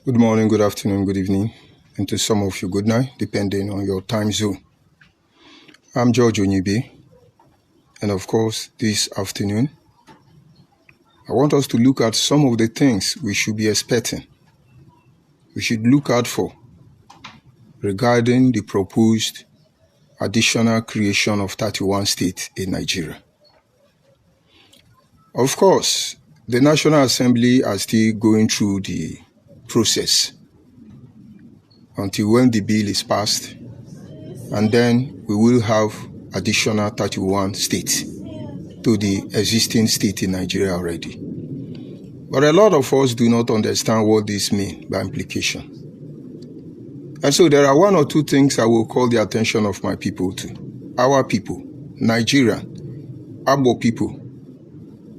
Good morning, good afternoon, good evening, and to some of you, good night, depending on your time zone. I'm George Onyibe, and of course, this afternoon, I want us to look at some of the things we should be expecting, we should look out for regarding the proposed additional creation of 31 states in Nigeria. Of course, the National Assembly are still going through the process until when the bill is passed, and then we will have additional 31 states to the existing state in Nigeria already. But a lot of us do not understand what this means by implication. And so there are one or two things I will call the attention of my people to. Our people, Nigerian, Abo people,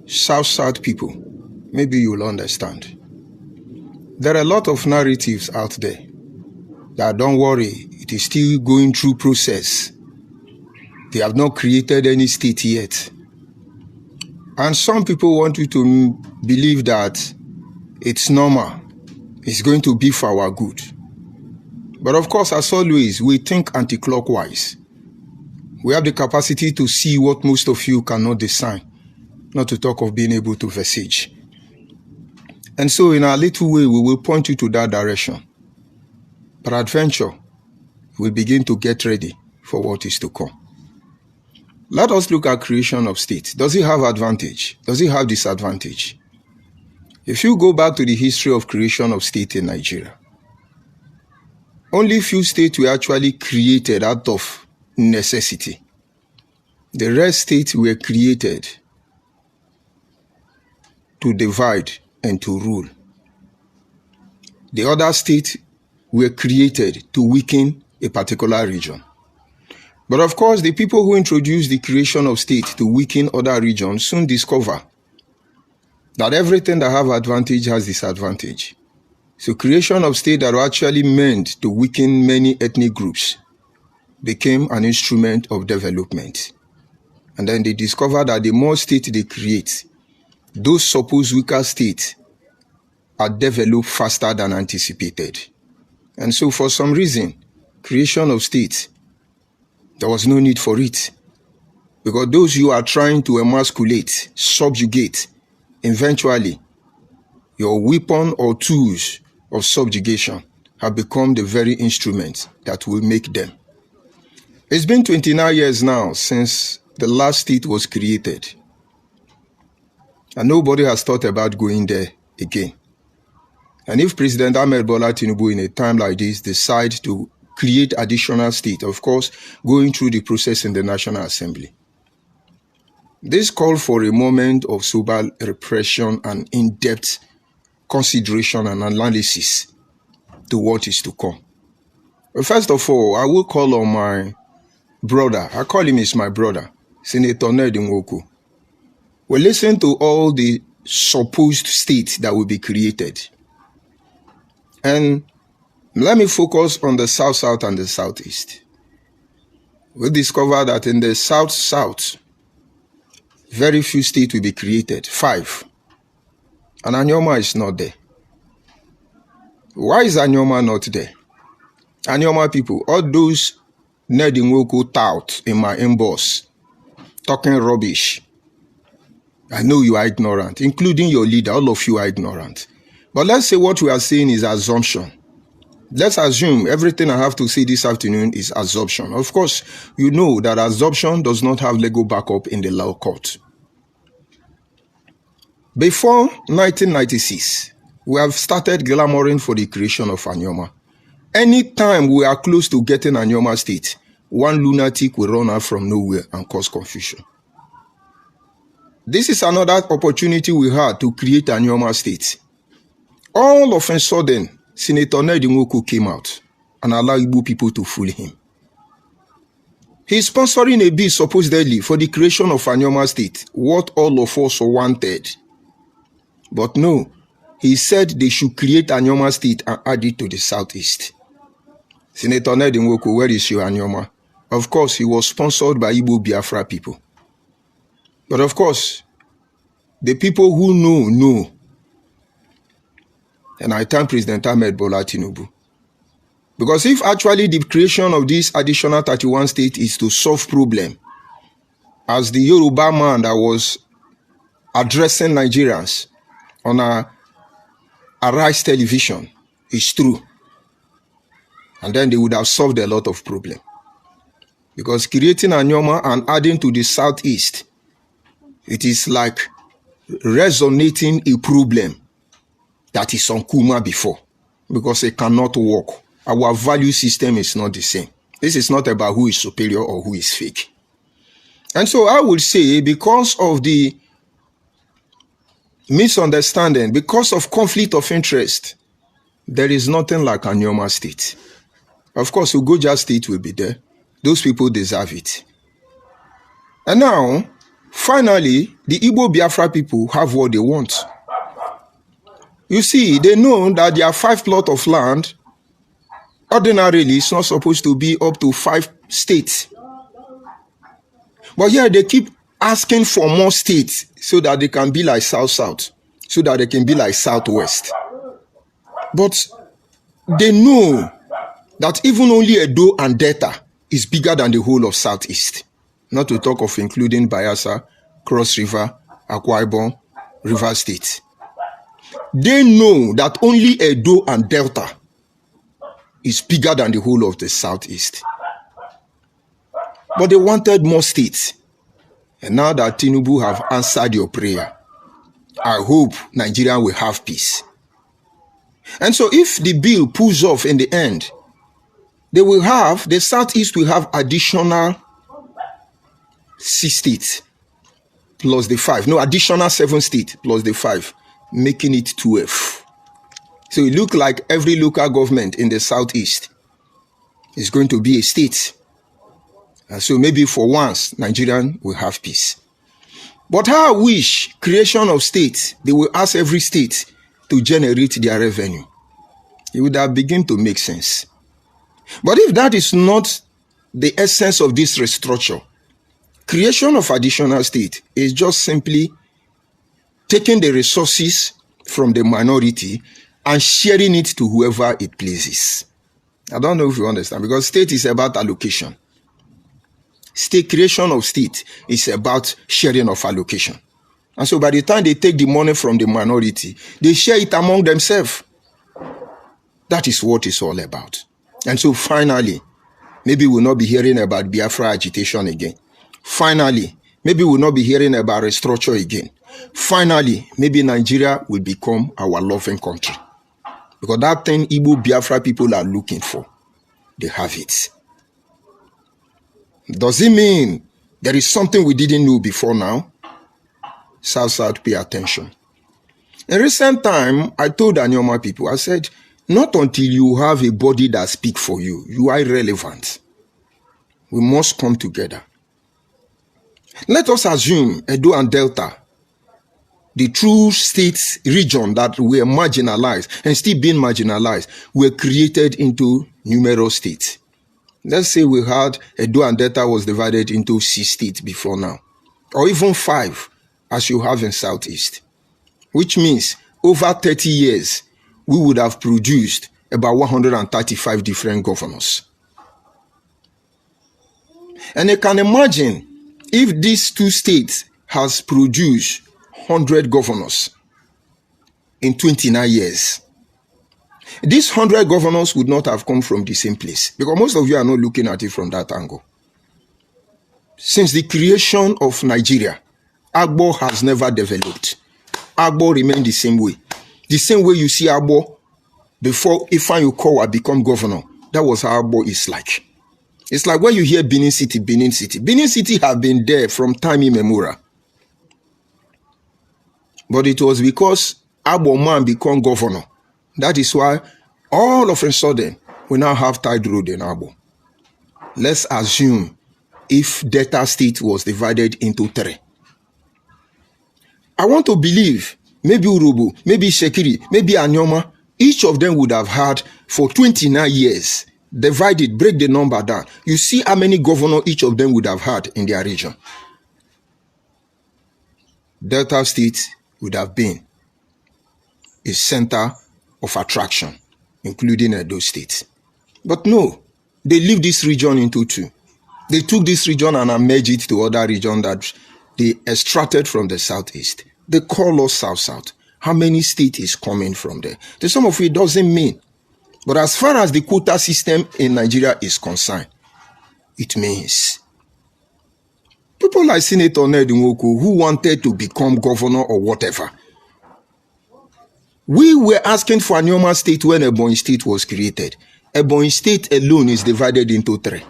South people, maybe you'll understand. There are a lot of narratives out there that don't worry, it is still going through process. They have not created any state yet. And some people want you to believe that it's normal. It's going to be for our good. But of course, as always, we think anti-clockwise. We have the capacity to see what most of you cannot discern, not to talk of being able to visage. And so in our little way, we will point you to that direction. Peradventure, we'll begin to get ready for what is to come. Let us look at creation of state. Does it have advantage? Does it have disadvantage? If you go back to the history of creation of state in Nigeria, only few states were actually created out of necessity. The rest states were created to divide and to rule. The other states were created to weaken a particular region. But of course, the people who introduced the creation of state to weaken other regions soon discover that everything that have advantage has disadvantage. So creation of state that were actually meant to weaken many ethnic groups became an instrument of development. And then they discover that the more state they create, those supposed weaker states are developed faster than anticipated. And so for some reason, creation of state, there was no need for it. Because those you are trying to emasculate, subjugate, eventually, your weapon or tools of subjugation have become the very instrument that will make them. It's been 29 years now since the last state was created. And nobody has thought about going there again. And if President Ahmed Bola Tinubu in a time like this decide to create additional state, of course, going through the process in the National Assembly, this called for a moment of sober repression and in-depth consideration and analysis to what is to come. First of all, I will call on my brother. I call him as my brother, Senator Ned Nwoku. Well, listen to all the supposed states that will be created. And let me focus on the South and the Southeast. We discover that in the South, very few states will be created, 5. And Anyoma is not there. Why is Anyoma not there? Anyoma people, all those Ned Nwoku tout in my inbox, talking rubbish. I know you are ignorant, including your leader, all of you are ignorant. But let's say what we are saying is assumption. Let's assume everything I have to say this afternoon is assumption. Of course, you know that assumption does not have legal backup in the law court. Before 1996, we have started glamoring for the creation of Anyoma. Anytime we are close to getting Anyoma state, one lunatic will run out from nowhere and cause confusion. This is another opportunity we had to create Anyoma state. All of a sudden, Senator Ned Nwoku came out and allowed Igbo people to fool him. He's sponsoring a bill supposedly for the creation of Anyoma state, what all of us wanted. But no, he said they should create Anyoma state and add it to the Southeast. Senator Ned Nwoku, where is your Anyoma? Of course, he was sponsored by Igbo Biafra people. But of course, the people who know. and I thank President Ahmed Bola Tinubu. Because if actually the creation of this additional 31 states is to solve problem, as the Yoruba man that was addressing Nigerians on a Arise television is true, and then they would have solved a lot of problem. Because creating Anyoma and adding to the southeast, it is like resonating a problem that is on Kuma before, because it cannot work. Our value system is not the same. This is not about who is superior or who is fake. And so I would say, because of the misunderstanding, because of conflict of interest, there is nothing like Anyoma State. Of course, Ugoja State will be there. Those people deserve it. And now, finally, the Igbo Biafra people have what they want. You see, they know that their 5 plots of land, ordinarily, it's not supposed to be up to 5 states. But here they keep asking for more states so that they can be like South-South, so that they can be like Southwest. But they know that even only Edo and Delta is bigger than the whole of Southeast. Not to talk of including Bayelsa, Cross River, Akwa Ibom, River State. They know that only Edo and Delta is bigger than the whole of the Southeast. But they wanted more states. And now that Tinubu have answered your prayer, I hope Nigeria will have peace. And so if the bill pulls off in the end, the Southeast will have additional 6 states plus the 5. No, additional 7 states plus the 5, making it 12. So it looks like every local government in the Southeast is going to be a state. And so maybe for once, Nigerian will have peace. But how I wish creation of states, they will ask every state to generate their revenue. It would have begun to make sense. But if that is not the essence of this restructure, creation of additional state is just simply taking the resources from the minority and sharing it to whoever it pleases. I don't know if you understand, because state is about allocation. State creation of state is about sharing of allocation. And so by the time they take the money from the minority, they share it among themselves. That is what it's all about. And so finally, maybe we'll not be hearing about Biafra agitation again. Finally, maybe we'll not be hearing about restructure again. Finally, maybe Nigeria will become our loving country. Because that thing Igbo Biafra people are looking for, they have it. Does it mean there is something we didn't know before now? South, pay attention. In recent time, I told Anyoma people, I said, not until you have a body that speaks for you, you are irrelevant. We must come together. Let us assume Edo and Delta, the true states region that were marginalized and still being marginalized, were created into numerous states. Let's say we had Edo and Delta was divided into 6 states before now, or even 5, as you have in Southeast, which means over 30 years, we would have produced about 135 different governors. And you can imagine if these 2 states has produced 100 governors in 29 years. These 100 governors would not have come from the same place, because most of you are not looking at it from that angle. Since the creation of Nigeria, Agbo has never developed. Agbo remained the same way. The same way you see Agbo before Ifeanyi Okowa become governor. That was how Agbo is like. It's like when you hear Benin City, Benin City. Benin City have been there from time immemorial. But it was because Agbo man become governor. That is why all of a sudden we now have tied road in Agbo. Let's assume if Delta State was divided into 3. I want to believe maybe Urubu, maybe Shekiri, maybe Anyoma, each of them would have had for 29 years. Divide it, break the number down. You see how many governors each of them would have had in their region. Delta State would have been a center of attraction, including Edo State. But no, they leave this region into two. They took this region and merged it to other regions that they extracted from the southeast. They call us South-South. How many states is coming from there? To some of it doesn't mean. But as far as the quota system in Nigeria is concerned, it means. People like Senator Ned Nwoko, who wanted to become governor or whatever, we were asking for Anioma State when Ebonyi State was created. Ebonyi State alone is divided into 3.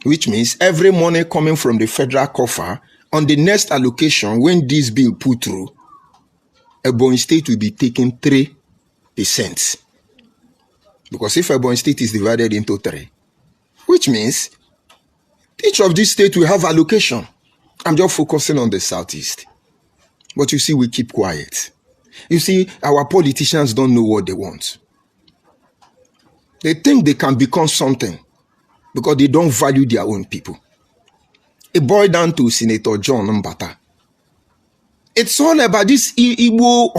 Which means every money coming from the federal coffer on the next allocation, when this bill put through, Ebonyi State will be taking 3%. Because if Ebonyi State is divided into 3, which means each of these states will have allocation. I'm just focusing on the southeast. But you see, we keep quiet. You see, our politicians don't know what they want. They think they can become something because they don't value their own people. It boiled down to Senator John Mbata. It's all about this Igbo,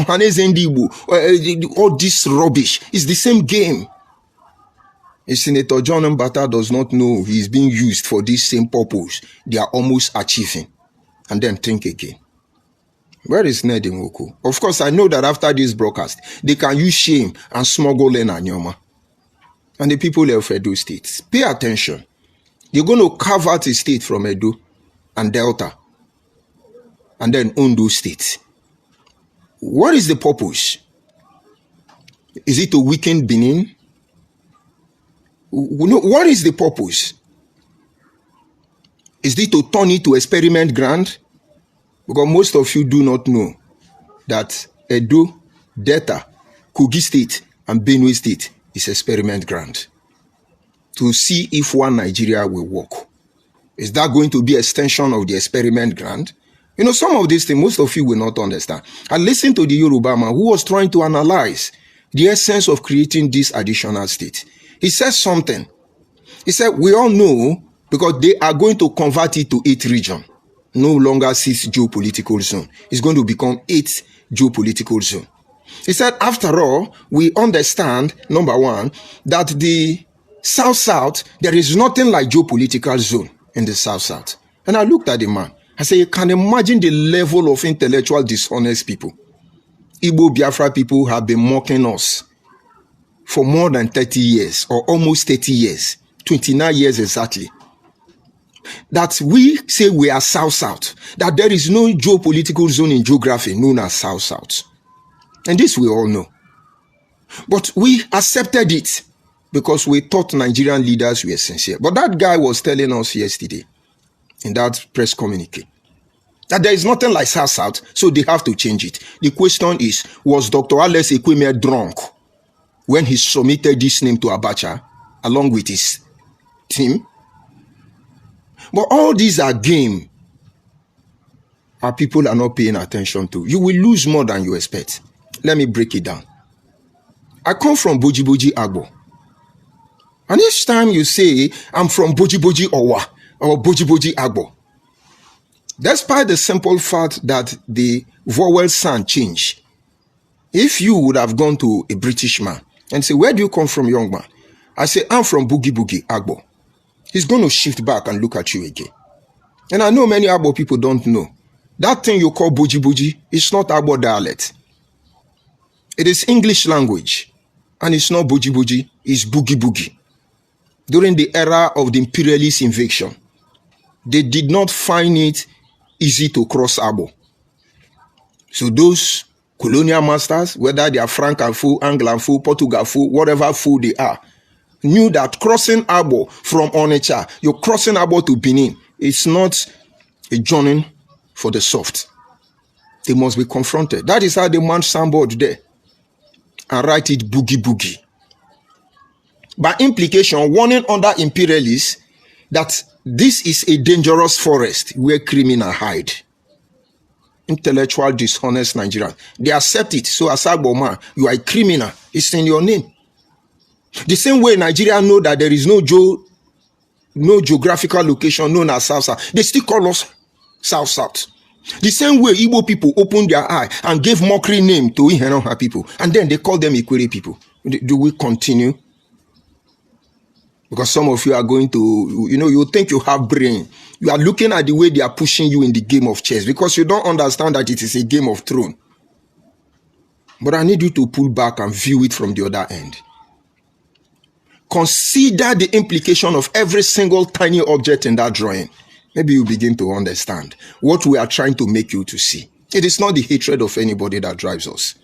all this rubbish. It's the same game. If Senator John Mbata does not know he is being used for this same purpose, they are almost achieving. And then think again. Where is Ned Nwoko? Of course, I know that after this broadcast, they can use shame and smuggle in Anioma. And the people of Edo State, pay attention. You're going to carve out a state from Edo and Delta, and then Ondo State. What is the purpose? Is it to weaken Benin? What is the purpose? Is it to turn it to experiment ground? Because most of you do not know that Edo, Delta, Kogi State, and Benue State is experiment ground. To see if one Nigeria will work. Is that going to be extension of the experiment ground? You know, some of these things, most of you will not understand. I listened to the Yoruba man who was trying to analyze the essence of creating this additional state. He said something. He said, we all know because they are going to convert it to 8 region. No longer 6 geopolitical zone. It's going to become 8 geopolitical zone. He said, after all, we understand, number one, that the South-South, there is nothing like geopolitical zone in the South-South. And I looked at the man. I said, you can imagine the level of intellectual dishonest people. Igbo Biafra people have been mocking us for more than 30 years, or almost 30 years, 29 years exactly. That we say we are South-South, that there is no geopolitical zone in geography known as South-South. And this we all know. But we accepted it because we thought Nigerian leaders were sincere. But that guy was telling us yesterday in that press communique that there is nothing like South-South, so they have to change it. The question is, was Dr. Alex Ekweme drunk when he submitted this name to Abacha along with his team? But all these are game. Our people are not paying attention to. You will lose more than you expect. Let me break it down. I come from Boji Agbo. And each time you say, I'm from Boji Owa or Boji Agbo, despite the simple fact that the vowel sound change, if you would have gone to a British man and say, where do you come from, young man? I say, I'm from Boji Agbo. He's going to shift back and look at you again. And I know many Agbo people don't know. That thing you call Boji is not Agbo dialect. It is English language. And it's not Boji, it's Boogie. During the era of the imperialist invasion, they did not find it easy to cross Agbo. So those colonial masters, whether they are Francophone, Anglophone, Portugalphone, whatever fool they are, knew that crossing Agbo from Onitsha, you're crossing Agbo to Benin, it's not a journey for the soft. They must be confronted. That is how they mount signboard there and write it Boogie. By implication, warning under imperialists that this is a dangerous forest where criminals hide. Intellectual, dishonest Nigerians. They accept it. So as Agbo man, you are a criminal. It's in your name. The same way Nigeria know that there is no geographical location known as South-South. They still call us South-South. The same way Igbo people opened their eye and gave mockery name to Ihenoha people, and then they call them Ikwere people. Do we continue? Because some of you are going to, you think you have brain. You are looking at the way they are pushing you in the game of chess because you don't understand that it is a game of throne. But I need you to pull back and view it from the other end. Consider the implication of every single tiny object in that drawing. Maybe you begin to understand what we are trying to make you to see. It is not the hatred of anybody that drives us.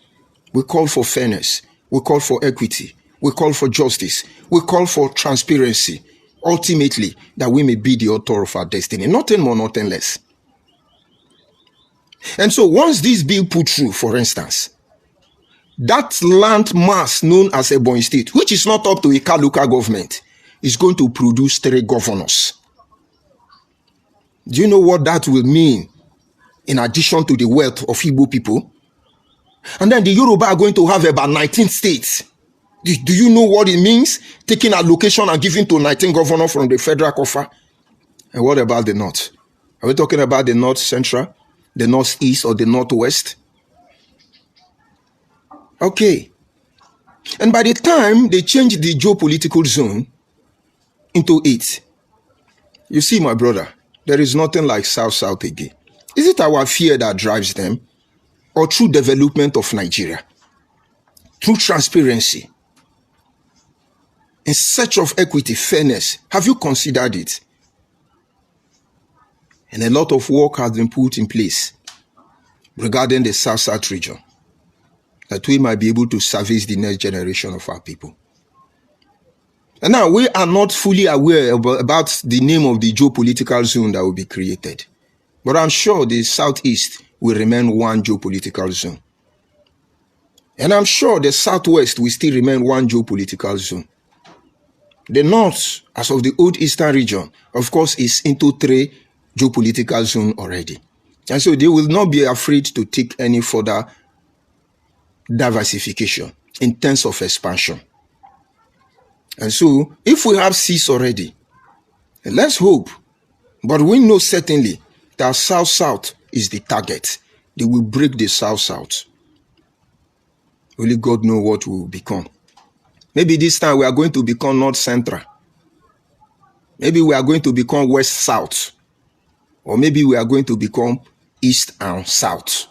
We call for fairness. We call for equity. We call for justice. We call for transparency. Ultimately, that we may be the author of our destiny. Nothing more, nothing less. And so once this bill put through, for instance, that land mass known as Ebonyi State, which is not up to Ika local government, is going to produce 3 governors. Do you know what that will mean in addition to the wealth of Igbo people? And then the Yoruba are going to have about 19 states. Do you know what it means? Taking allocation and giving to 19 governors from the federal coffer. And what about the North? Are we talking about the North Central, the Northeast, or the Northwest? Okay. And by the time they change the geopolitical zone into 8, you see, my brother, there is nothing like South-South again. Is it our fear that drives them? Or true development of Nigeria? True transparency? In search of equity, fairness, have you considered it? And a lot of work has been put in place regarding the South-South region, that we might be able to service the next generation of our people. And now we are not fully aware about the name of the geopolitical zone that will be created. But I'm sure the Southeast will remain one geopolitical zone. And I'm sure the Southwest will still remain one geopolitical zone. The North, as of the old Eastern region, of course, is into 3 geopolitical zones already. And so they will not be afraid to take any further diversification in terms of expansion. And so, if we have 6 already, let's hope, but we know certainly that South-South is the target. They will break the South-South. Only God knows what we will become. Maybe this time we are going to become North-Central. Maybe we are going to become West-South. Or maybe we are going to become East and South.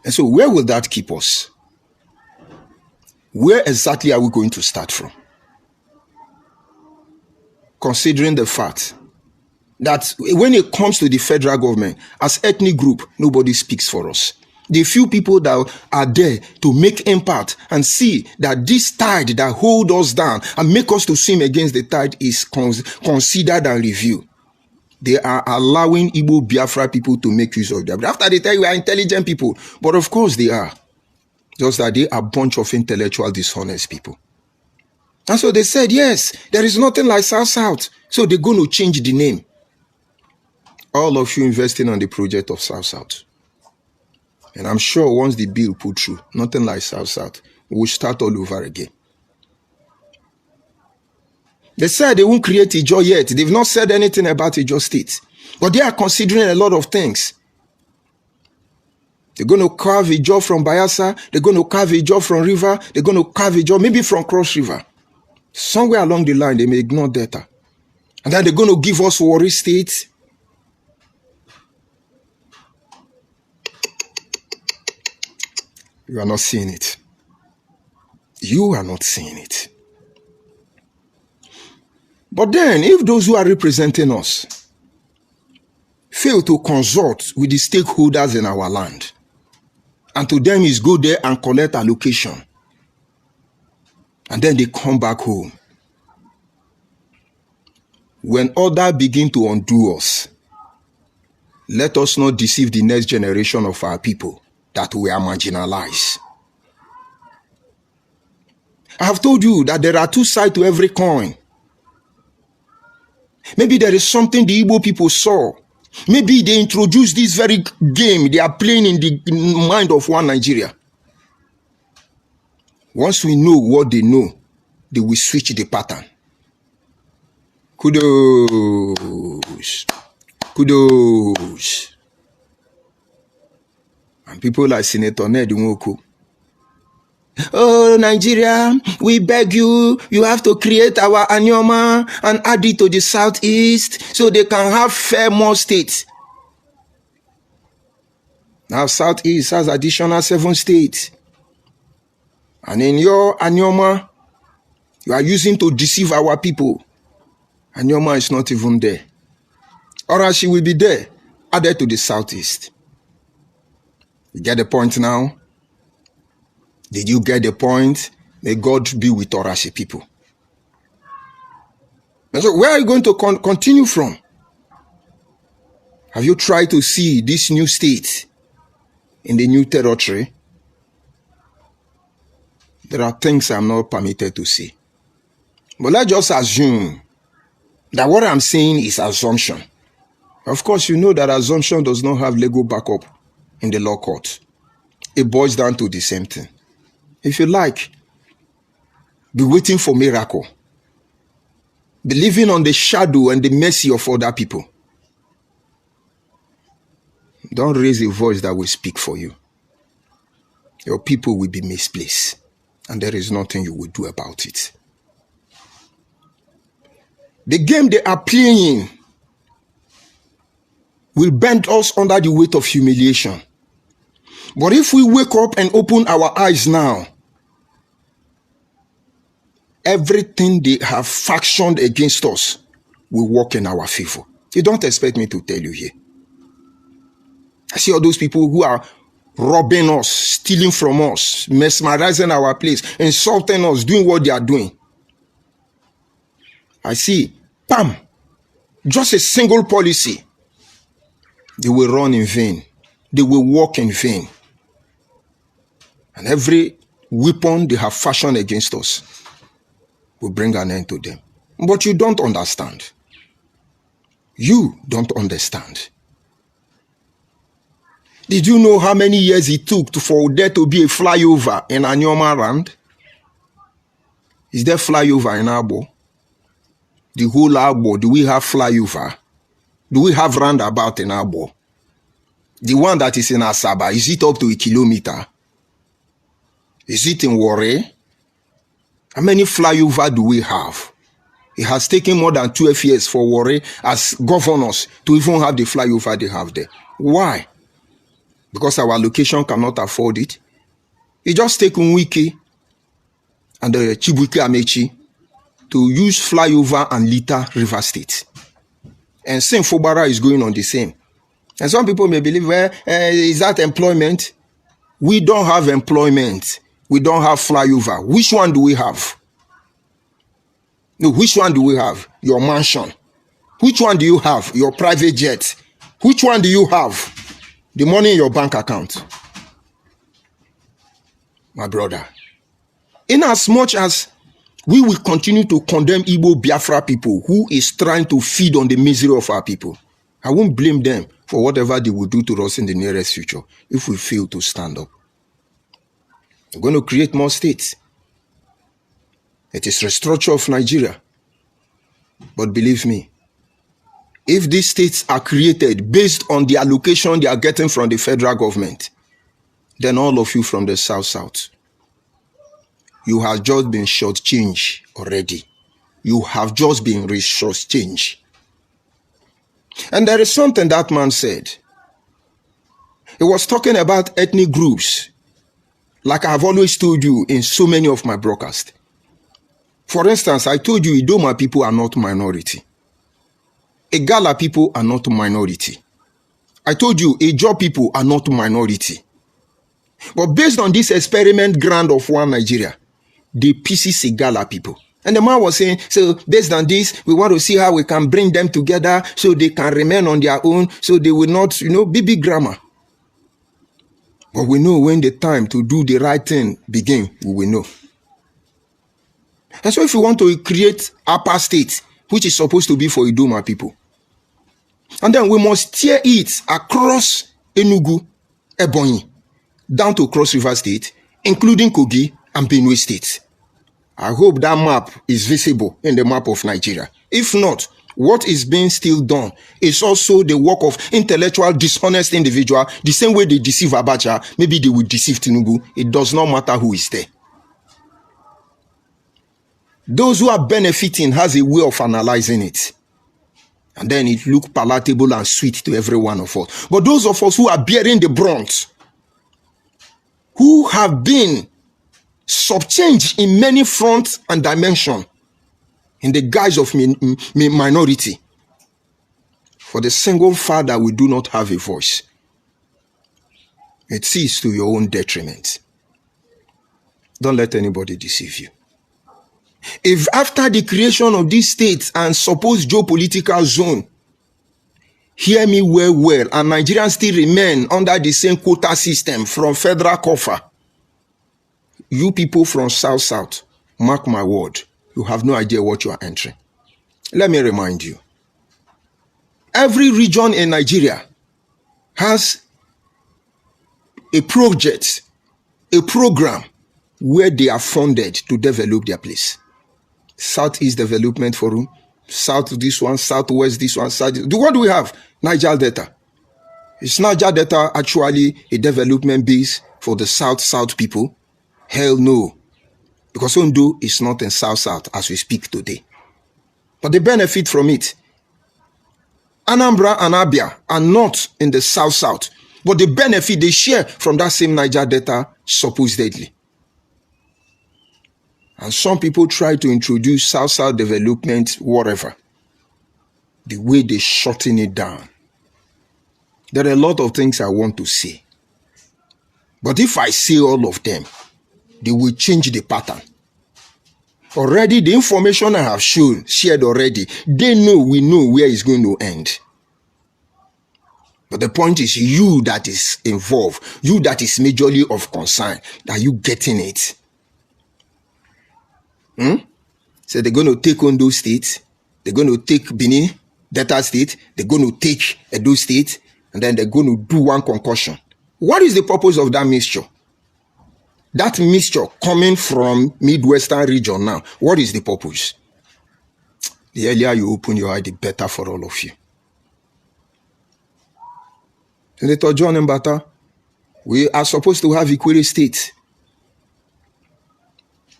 And so where will that keep us? Where exactly are we going to start from? Considering the fact that when it comes to the federal government, as ethnic group, nobody speaks for us. The few people that are there to make impact and see that this tide that hold us down and make us to swim against the tide is considered and reviewed. They are allowing Igbo Biafra people to make use of them. After they tell you we are intelligent people, but of course they are. Just that they are a bunch of intellectual, dishonest people. And so they said, yes, there is nothing like South-South. So they're going to change the name. All of you investing on the project of South-South. And I'm sure once the bill put through, nothing like South-South, we'll start all over again. They said they won't create Ijo yet. They've not said anything about Ijo State. But they are considering a lot of things. They're going to carve Ijo from Bayelsa. They're going to carve Ijo from River. They're going to carve Ijo maybe from Cross River. Somewhere along the line, they may ignore data. And then they're going to give us Warri State. You are not seeing it. You are not seeing it. But then, if those who are representing us fail to consult with the stakeholders in our land, and to them is go there and collect allocation, and then they come back home, when others begin to undo us, let us not deceive the next generation of our people that we are marginalized. I have told you that there are 2 sides to every coin. Maybe there is something the Igbo people saw. Maybe they introduced this very game they are playing in the mind of one Nigeria. Once we know what they know, they will switch the pattern. Kudos. Kudos. And people like Senator Ned Nwoko. Oh, Nigeria, we beg you, you have to create our Anyoma and add it to the Southeast so they can have fair more states. Now, Southeast has additional 7 states. And in your Anyoma, you are using to deceive our people. Anyoma is not even there. Or else she will be there, added to the Southeast. You get the point now? Did you get the point? May God be with Orashi people. And so where are you going to continue from? Have you tried to see this new state in the new territory? There are things I'm not permitted to see. But let's just assume that what I'm saying is assumption. Of course, you know that assumption does not have legal backup in the law court. It boils down to the same thing. If you like, be waiting for miracle. Be living on the shadow and the mercy of other people. Don't raise a voice that will speak for you. Your people will be misplaced, and there is nothing you will do about it. The game they are playing will bend us under the weight of humiliation. But if we wake up and open our eyes now, everything they have factioned against us will work in our favor. You don't expect me to tell you here. I see all those people who are robbing us, stealing from us, mesmerizing our place, insulting us, doing what they are doing. I see, bam, just a single policy. They will run in vain. They will walk in vain. And every weapon they have fashioned against us will bring an end to them. But you don't understand. You don't understand. Did you know how many years it took for there to be a flyover in Anyoma land? Is there flyover in Abo? The whole Abo, do we have flyover? Do we have roundabout in Abo? The one that is in Asaba, is it up to a kilometer? Is it in Warri? How many flyover do we have? It has taken more than 12 years for Warri as governors to even have the flyover they have there. Why? Because our location cannot afford it. It just take Nwike and the Chibuike Amechi to use flyover and Lita River State. And same Fobara is going on the same. And some people may believe, well, is that employment? We don't have employment. We don't have flyover. Which one do we have? No, which one do we have? Your mansion. Which one do you have? Your private jet. Which one do you have? The money in your bank account. My brother, in as much as we will continue to condemn Igbo Biafra people who is trying to feed on the misery of our people, I won't blame them for whatever they will do to us in the nearest future if we fail to stand up. We're going to create more states. It is restructure of Nigeria. But believe me, if these states are created based on the allocation they are getting from the federal government, then all of you from the South, you have just been shortchanged already. You have just been shortchanged. And there is something that man said. He was talking about ethnic groups, like I've always told you in so many of my broadcasts. For instance, I told you Idoma people are not minority. Igala people are not minority. I told you Ijaw people are not minority. But based on this experiment ground of one Nigeria, they pieces Igala people. And the man was saying, so based on this, we want to see how we can bring them together so they can remain on their own, so they will not, be big grammar. But we know when the time to do the right thing begin, we will know. And so if we want to create upper state, which is supposed to be for Idoma people, and then we must steer it across Enugu, Ebonyi, down to Cross River State, including Kogi and Benue State. I hope that map is visible in the map of Nigeria. If not, What is being still done is also the work of intellectual, dishonest individual. The same way they deceive Abacha, maybe they will deceive Tinubu. It does not matter who is there. Those who are benefiting has a way of analyzing it. And then it looks palatable and sweet to every one of us. But those of us who are bearing the brunt, who have been subchanged in many fronts and dimensions, in the guise of minority, for the single father, we do not have a voice. It is to your own detriment. Don't let anybody deceive you. If after the creation of this state and supposed geopolitical zone, hear me well, and Nigerians still remain under the same quota system from federal coffer, you people from South, mark my word, you have no idea what you are entering. Let me remind you. Every region in Nigeria has a project, a program where they are funded to develop their place. Southeast Development Forum, South this one, Southwest this one, South. What do we have? Niger Delta. Is Niger Delta actually a development base for the South people? Hell no. Because Ondo is not in South as we speak today. But they benefit from it. Anambra and Abia are not in the South, but they benefit, they share from that same Niger Delta supposedly. And some people try to introduce South development, whatever. The way they shorten it down. There are a lot of things I want to say. But if I say all of them, they will change the pattern. Already, the information I have shared already, we know where it's going to end. But the point is, you that is involved, you that is majorly of concern, are you getting it? So they're going to take Ondo State, they're going to take Benin, Delta State, they're going to take Edo State, and then they're going to do one concussion. What is the purpose of that mixture? That mixture coming from Midwestern region now, what is the purpose? The earlier you open your eye, the better for all of you. Senator John Mbata, we are supposed to have Ikwere State.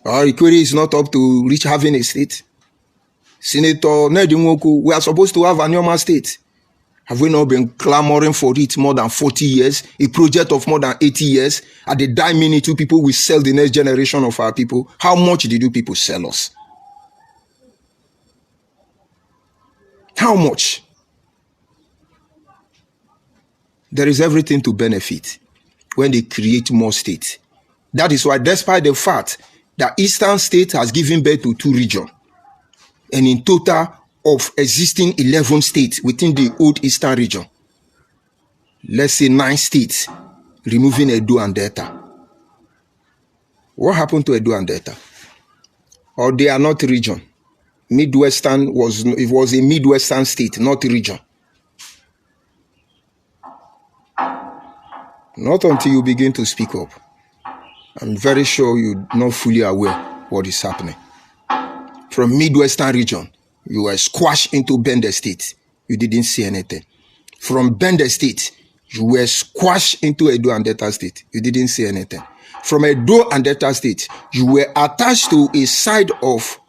Our Ikwere is not up to reach having a state. Senator Nedi Nwoku, we are supposed to have Anyoma State. Have we not been clamoring for it more than 40 years? A project of more than 80 years? At the dime minute, you people will sell the next generation of our people. How much did you people sell us? How much? There is everything to benefit when they create more states. That is why, despite the fact that Eastern State has given birth to 2 regions, and in total of existing 11 states within the old Eastern region, let's say 9 states, removing Edo and Delta. What happened to Edo and Delta? Or they are not region. Midwestern was a Midwestern state, not region. Not until you begin to speak up. I'm very sure you're not fully aware what is happening. From Midwestern region, you were squashed into Bender State. You didn't see anything. From Bender State, you were squashed into Edo and Delta State. You didn't see anything. From Edo and Delta State, you were attached to a side of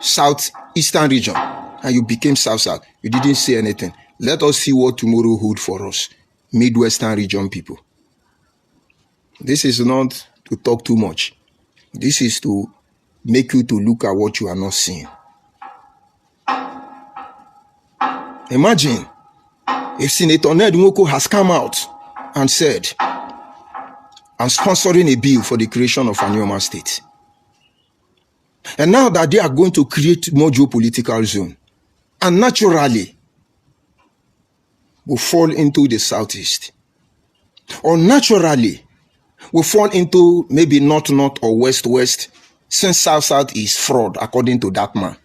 Southeastern region, and you became South. You didn't see anything. Let us see what tomorrow holds for us, Midwestern region people. This is not to talk too much. This is to make you to look at what you are not seeing. Imagine if Senator Ned Nwoko has come out and said, I'm sponsoring a bill for the creation of Anyoma State. And now that they are going to create more geopolitical zone, and naturally will fall into the Southeast, or naturally will fall into maybe North or West, since South is fraud, according to that man.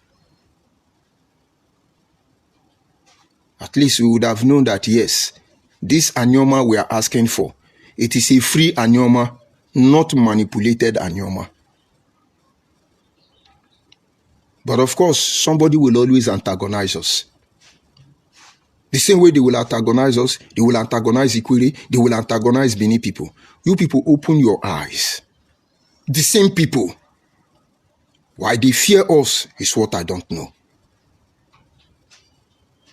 At least we would have known that, yes, this Anyoma we are asking for, it is a free Anyoma, not manipulated Anyoma. But of course, somebody will always antagonize us. The same way they will antagonize us, they will antagonize Ikwere, they will antagonize Bini people. You people open your eyes. The same people. Why they fear us is what I don't know.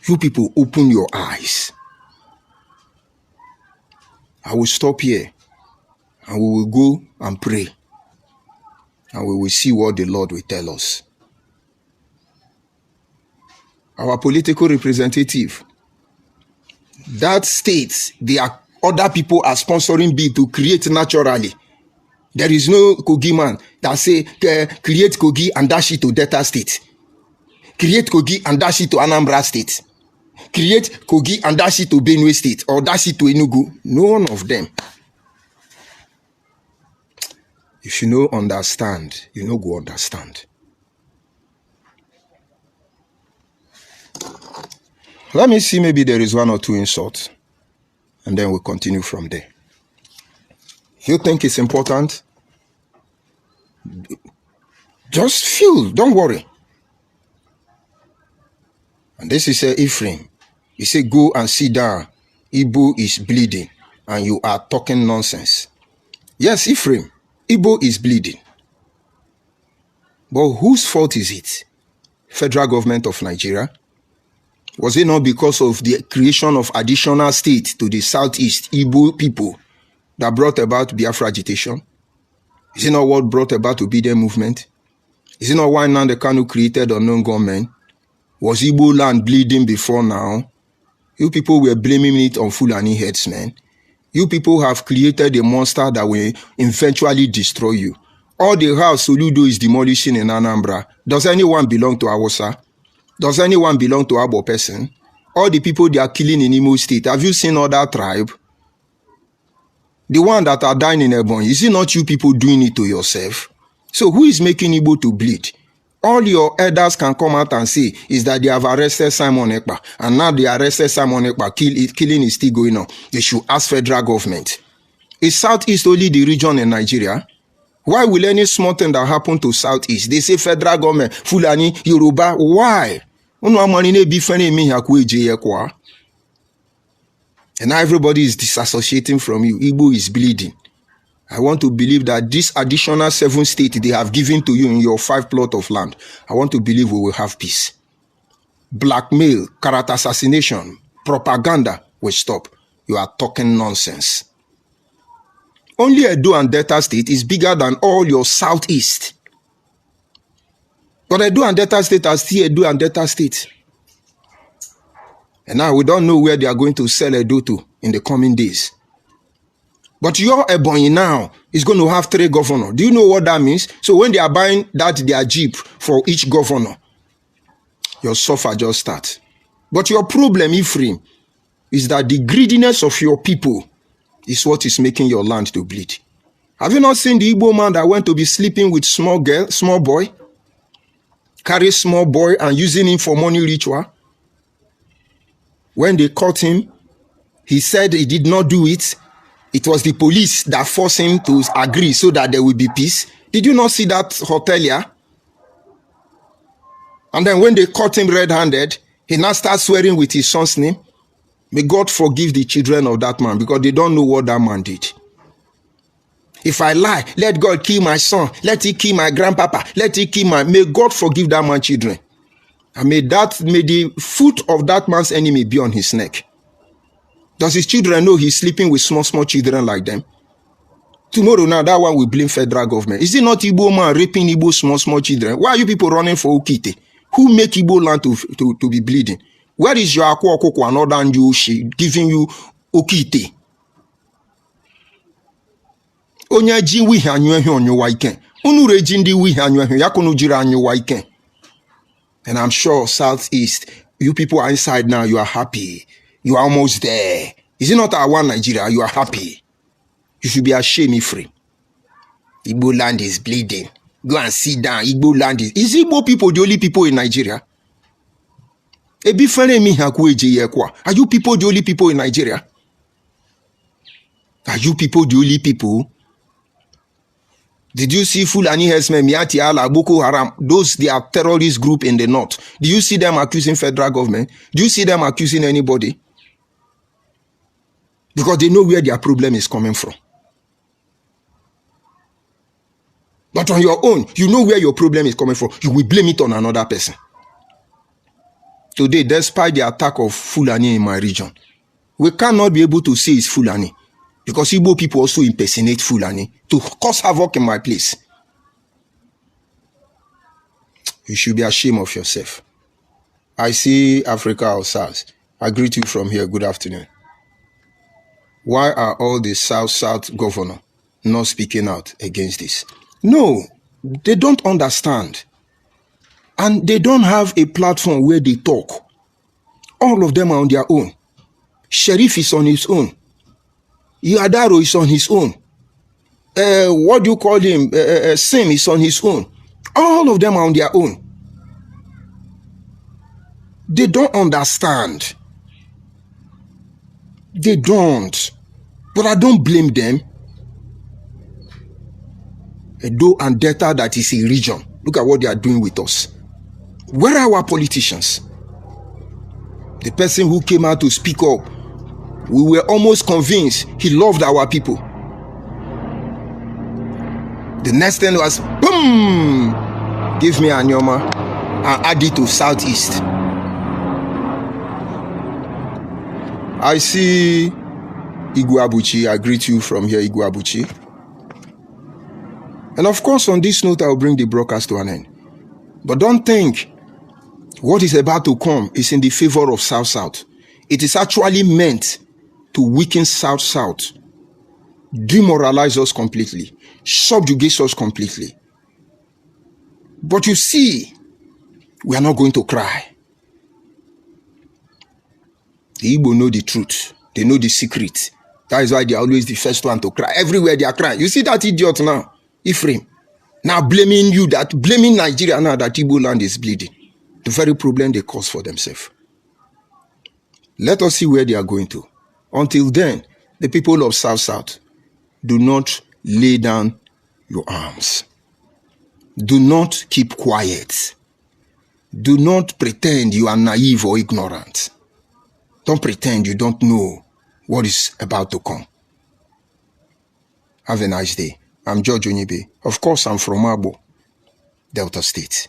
You people open your eyes. I will stop here and we will go and pray. And we will see what the Lord will tell us. Our political representative, that state, other people are sponsoring bill to create naturally. There is no Kogi man that say, create Kogi and dash it to Delta State. Create Kogi and dash it to Anambra State. Create Kogi and dash it to Benue State or dash it to Enugu. No one of them. If you no understand, you no go understand. Let me see, maybe there is one or two insults. And then we'll continue from there. If you think it's important, just feel, don't worry. And this is Ephraim. He said, go and sit down. Igbo is bleeding and you are talking nonsense. Yes, Ephraim, Igbo is bleeding. But whose fault is it? Federal government of Nigeria? Was it not because of the creation of additional state to the southeast Igbo people that brought about Biafra agitation? Is it not what brought about obedient movement? Is it not why Nnamdi Kanu created unknown gunmen? Was Igbo land bleeding before now? You people were blaming it on Fulani headsmen. You people have created a monster that will eventually destroy you. All the house Soludo is demolishing in Anambra. Does anyone belong to Awusa? Does anyone belong to Abo person? All the people they are killing in Imo State, have you seen other tribe? The one that are dying in Ebonyi, is it not you people doing it to yourself? So who is making Igbo to bleed? All your elders can come out and say is that they have arrested Simon Ekpa, and now they arrested Simon Ekpa, killing is still going on. They should ask federal government. Is Southeast only the region in Nigeria? Why will any small thing that happen to Southeast, they say federal government, Fulani, Yoruba, why? And now everybody is disassociating from you. Igbo is bleeding. I want to believe that this additional 7 states they have given to you in your 5 plot of land, I want to believe we will have peace. Blackmail, character assassination, propaganda will stop. You are talking nonsense. Only Edo and Delta State is bigger than all your southeast. But Edo and Delta State are still Edo and Delta State. And now we don't know where they are going to sell Edo to in the coming days. But your Ebonyi now is going to have 3 governors. Do you know what that means? So when they are buying their jeep for each governor, your suffer just starts. But your problem, Ephraim, is that the greediness of your people is what is making your land to bleed. Have you not seen the Igbo man that went to be sleeping with small boy? Carry small boy and using him for money ritual? When they caught him, he said he did not do it. It was the police that forced him to agree so that there will be peace. Did you not see that hotelier? And then when they caught him red-handed, he now starts swearing with his son's name. May God forgive the children of that man because they don't know what that man did. If I lie, let God kill my son. Let him kill my grandpapa. Let him kill my... May God forgive that man's children. And may the foot of that man's enemy be on his neck. Does his children know he's sleeping with small children like them? Tomorrow now, that one will blame federal government. Is it not Igbo man raping Igbo small children? Why are you people running for Okite? Who make Igbo land to be bleeding? Where is your Akwa Okoko and other Njoshi giving you Okite? Onya ji wi hanyo onyo waiken. Unu rejindi wi hanyo yakono jira anyo waiken. And I'm sure Southeast, you people are inside now, you are happy. You are almost there. Is it not our one Nigeria? You are happy. You should be ashamed, Ephraim. Igbo land is bleeding. Go and sit down. Igbo land is Igbo people the only people in Nigeria? Are you people the only people in Nigeria? Are you people the only people? Did you see Fulani herdsmen, Miati Allah, Boko Haram? Those, they are terrorist group in the north. Do you see them accusing federal government? Do you see them accusing anybody? Because they know where their problem is coming from. But on your own, you know where your problem is coming from. You will blame it on another person. Today, despite the attack of Fulani in my region, we cannot be able to say it's Fulani. Because Igbo people also impersonate Fulani to cause havoc in my place. You should be ashamed of yourself. I see Africa or SARS. I greet you from here. Good afternoon. Why are all the South governors not speaking out against this? No, they don't understand. And they don't have a platform where they talk. All of them are on their own. Sheriff is on his own. Yadaro is on his own. What do you call him? Sim is on his own. All of them are on their own. They don't understand. They don't. But I don't blame them. Edo and Delta, that is a region. Look at what they are doing with us. Where are our politicians? The person who came out to speak up, we were almost convinced he loved our people. The next thing was, boom! Give me Anyoma and add it to Southeast. I see Iguabuchi. I greet you from here, Iguabuchi. And of course, on this note, I'll bring the broadcast to an end. But don't think what is about to come is in the favor of South-South. It is actually meant to weaken South-South, demoralize us completely, subjugate us completely. But you see, we are not going to cry. The Igbo know the truth. They know the secret. That is why they are always the first one to cry. Everywhere they are crying. You see that idiot now, Ephraim, now blaming Nigeria now that Igbo land is bleeding. The very problem they cause for themselves. Let us see where they are going to. Until then, the people of South-South, do not lay down your arms. Do not keep quiet. Do not pretend you are naive or ignorant. Don't pretend you don't know what is about to come. Have a nice day. I'm George Onyibe. Of course, I'm from Abo, Delta State.